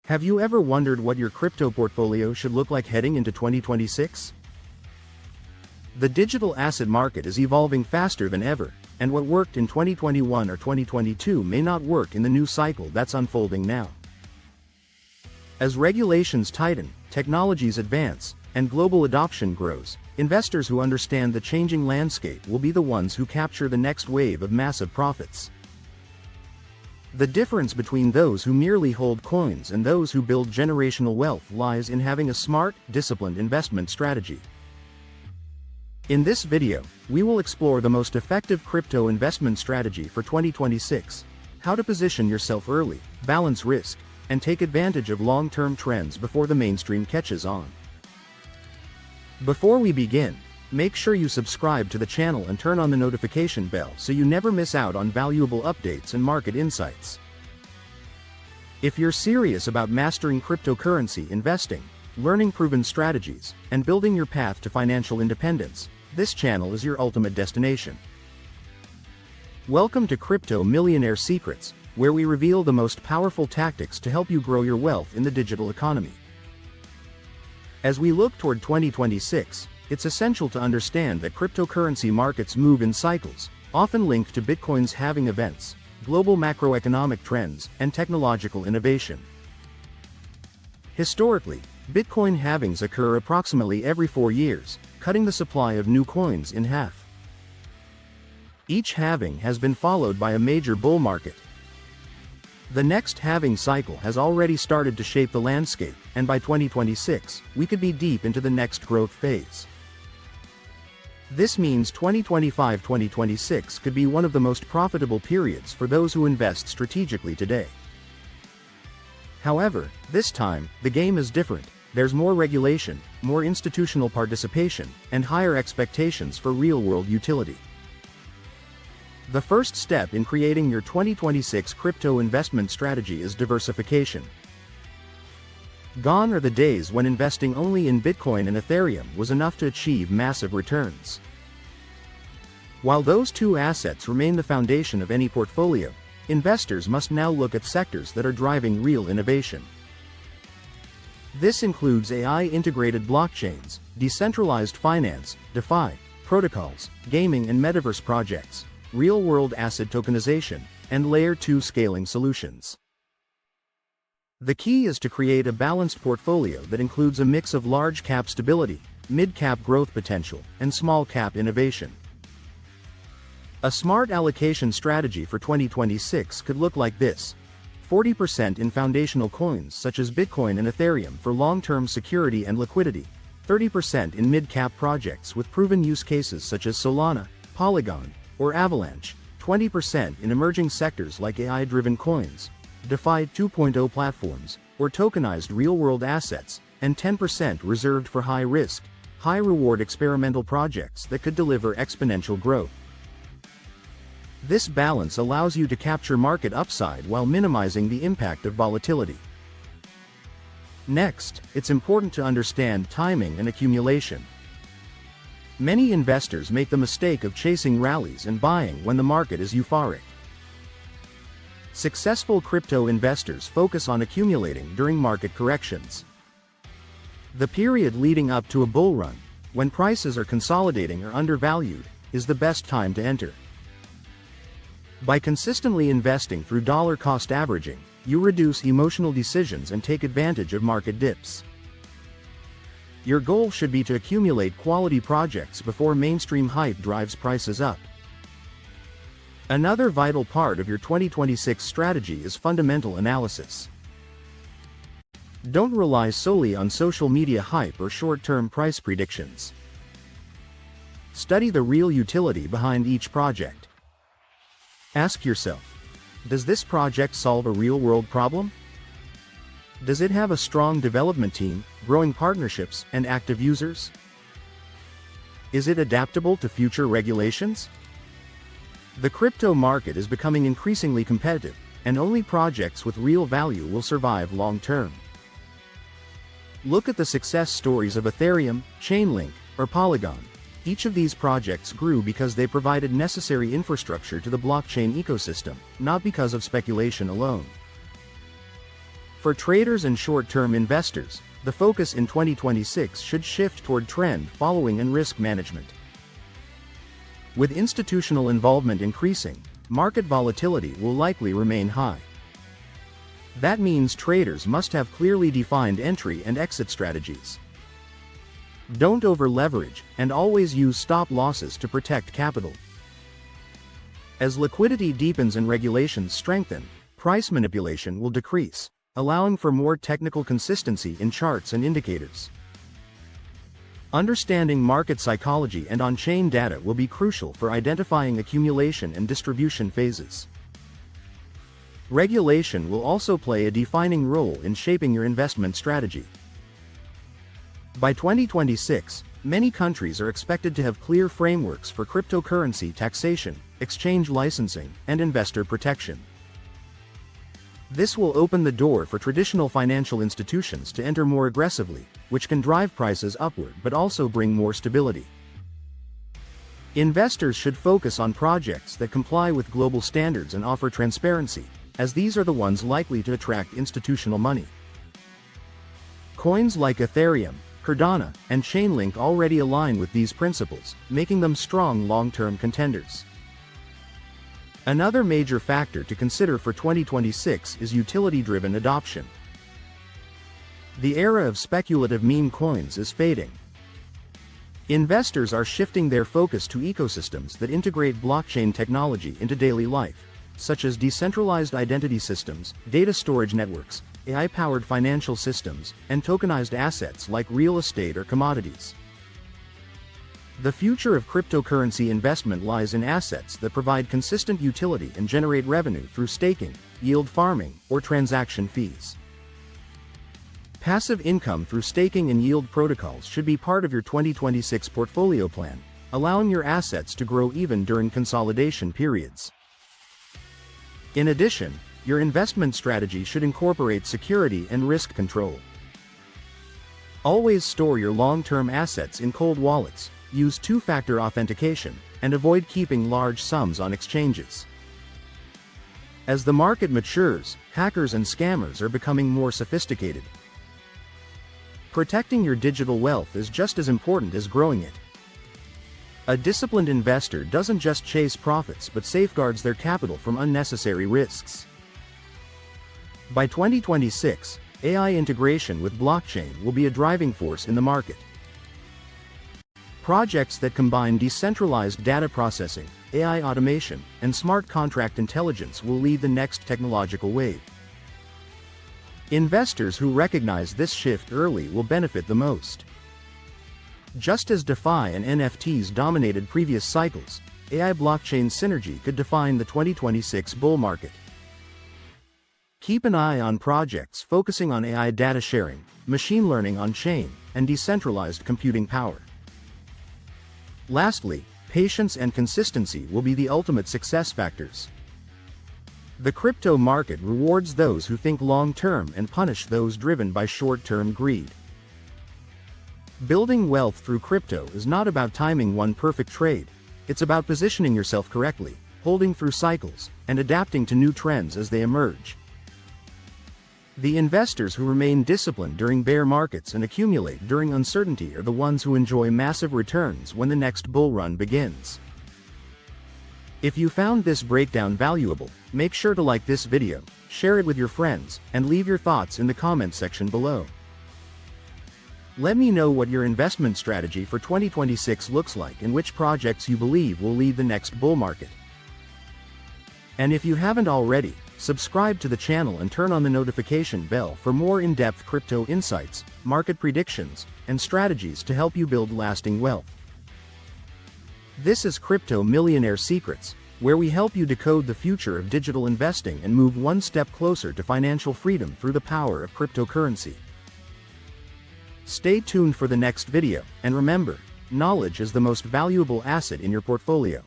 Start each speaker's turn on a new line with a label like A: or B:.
A: Have you ever wondered what your crypto portfolio should look like heading into 2026? The digital asset market is evolving faster than ever, and what worked in 2021 or 2022 may not work in the new cycle that's unfolding now. As regulations tighten, technologies advance, and global adoption grows, investors who understand the changing landscape will be the ones who capture the next wave of massive profits. The difference between those who merely hold coins and those who build generational wealth lies in having a smart, disciplined investment strategy. In this video, we will explore the most effective crypto investment strategy for 2026, how to position yourself early, balance risk, and take advantage of long-term trends before the mainstream catches on. Before we begin, make sure you subscribe to the channel and turn on the notification bell so you never miss out on valuable updates and market insights. If you're serious about mastering cryptocurrency investing, learning proven strategies, and building your path to financial independence, this channel is your ultimate destination. Welcome to Crypto Millionaire Secrets, where we reveal the most powerful tactics to help you grow your wealth in the digital economy. As we look toward 2026, it's essential to understand that cryptocurrency markets move in cycles, often linked to Bitcoin's halving events, global macroeconomic trends, and technological innovation. Historically, Bitcoin halvings occur approximately every 4 years, cutting the supply of new coins in half. Each halving has been followed by a major bull market. The next halving cycle has already started to shape the landscape, and by 2026, we could be deep into the next growth phase. This means 2025-2026 could be one of the most profitable periods for those who invest strategically today. However, this time, the game is different. There's more regulation, more institutional participation, and higher expectations for real-world utility. The first step in creating your 2026 crypto investment strategy is diversification. Gone are the days when investing only in Bitcoin and Ethereum was enough to achieve massive returns. While those two assets remain the foundation of any portfolio, investors must now look at sectors that are driving real innovation. This includes AI-integrated blockchains, decentralized finance, DeFi, protocols, gaming and metaverse projects, real-world asset tokenization, and Layer 2 scaling solutions. The key is to create a balanced portfolio that includes a mix of large-cap stability, mid-cap growth potential, and small-cap innovation. A smart allocation strategy for 2026 could look like this: 40% in foundational coins such as Bitcoin and Ethereum for long-term security and liquidity, 30% in mid-cap projects with proven use cases such as Solana, Polygon, or Avalanche, 20% in emerging sectors like AI-driven coins, DeFi 2.0 platforms, or tokenized real-world assets, and 10% reserved for high-risk, high-reward experimental projects that could deliver exponential growth. This balance allows you to capture market upside while minimizing the impact of volatility. Next, it's important to understand timing and accumulation. Many investors make the mistake of chasing rallies and buying when the market is euphoric. Successful crypto investors focus on accumulating during market corrections. The period leading up to a bull run, when prices are consolidating or undervalued, is the best time to enter. By consistently investing through dollar-cost averaging, you reduce emotional decisions and take advantage of market dips. Your goal should be to accumulate quality projects before mainstream hype drives prices up. Another vital part of your 2026 strategy is fundamental analysis. Don't rely solely on social media hype or short-term price predictions. Study the real utility behind each project. Ask yourself, does this project solve a real-world problem? Does it have a strong development team, growing partnerships, and active users? Is it adaptable to future regulations? The crypto market is becoming increasingly competitive, and only projects with real value will survive long-term. Look at the success stories of Ethereum, Chainlink, or Polygon. Each of these projects grew because they provided necessary infrastructure to the blockchain ecosystem, not because of speculation alone. For traders and short-term investors, the focus in 2026 should shift toward trend following and risk management. With institutional involvement increasing, market volatility will likely remain high. That means traders must have clearly defined entry and exit strategies. Don't over-leverage, and always use stop losses to protect capital. As liquidity deepens and regulations strengthen, price manipulation will decrease, allowing for more technical consistency in charts and indicators. Understanding market psychology and on-chain data will be crucial for identifying accumulation and distribution phases. Regulation will also play a defining role in shaping your investment strategy. By 2026, many countries are expected to have clear frameworks for cryptocurrency taxation, exchange licensing, and investor protection. This will open the door for traditional financial institutions to enter more aggressively, which can drive prices upward but also bring more stability. Investors should focus on projects that comply with global standards and offer transparency, as these are the ones likely to attract institutional money. Coins like Ethereum, Cardano, and Chainlink already align with these principles, making them strong long-term contenders. Another major factor to consider for 2026 is utility-driven adoption. The era of speculative meme coins is fading. Investors are shifting their focus to ecosystems that integrate blockchain technology into daily life, such as decentralized identity systems, data storage networks, AI-powered financial systems, and tokenized assets like real estate or commodities. The future of cryptocurrency investment lies in assets that provide consistent utility and generate revenue through staking, yield farming, or transaction fees. Passive income through staking and yield protocols should be part of your 2026 portfolio plan, allowing your assets to grow even during consolidation periods. In addition, your investment strategy should incorporate security and risk control. Always store your long-term assets in cold wallets, use two-factor authentication, and avoid keeping large sums on exchanges. As the market matures, hackers and scammers are becoming more sophisticated. Protecting your digital wealth is just as important as growing it. A disciplined investor doesn't just chase profits but safeguards their capital from unnecessary risks. By 2026, AI integration with blockchain will be a driving force in the market. Projects that combine decentralized data processing, AI automation, and smart contract intelligence will lead the next technological wave. Investors who recognize this shift early will benefit the most. Just as DeFi and NFTs dominated previous cycles, AI blockchain synergy could define the 2026 bull market. Keep an eye on projects focusing on AI data sharing, machine learning on-chain, and decentralized computing power. Lastly, patience and consistency will be the ultimate success factors. The crypto market rewards those who think long-term and punish those driven by short-term greed. Building wealth through crypto is not about timing one perfect trade, it's about positioning yourself correctly, holding through cycles, and adapting to new trends as they emerge. The investors who remain disciplined during bear markets and accumulate during uncertainty are the ones who enjoy massive returns when the next bull run begins. If you found this breakdown valuable, make sure to like this video, share it with your friends, and leave your thoughts in the comments section below. Let me know what your investment strategy for 2026 looks like and which projects you believe will lead the next bull market. And if you haven't already, subscribe to the channel and turn on the notification bell for more in-depth crypto insights, market predictions, and strategies to help you build lasting wealth. This is Crypto Millionaire Secrets, where we help you decode the future of digital investing and move one step closer to financial freedom through the power of cryptocurrency. Stay tuned for the next video, and remember, knowledge is the most valuable asset in your portfolio.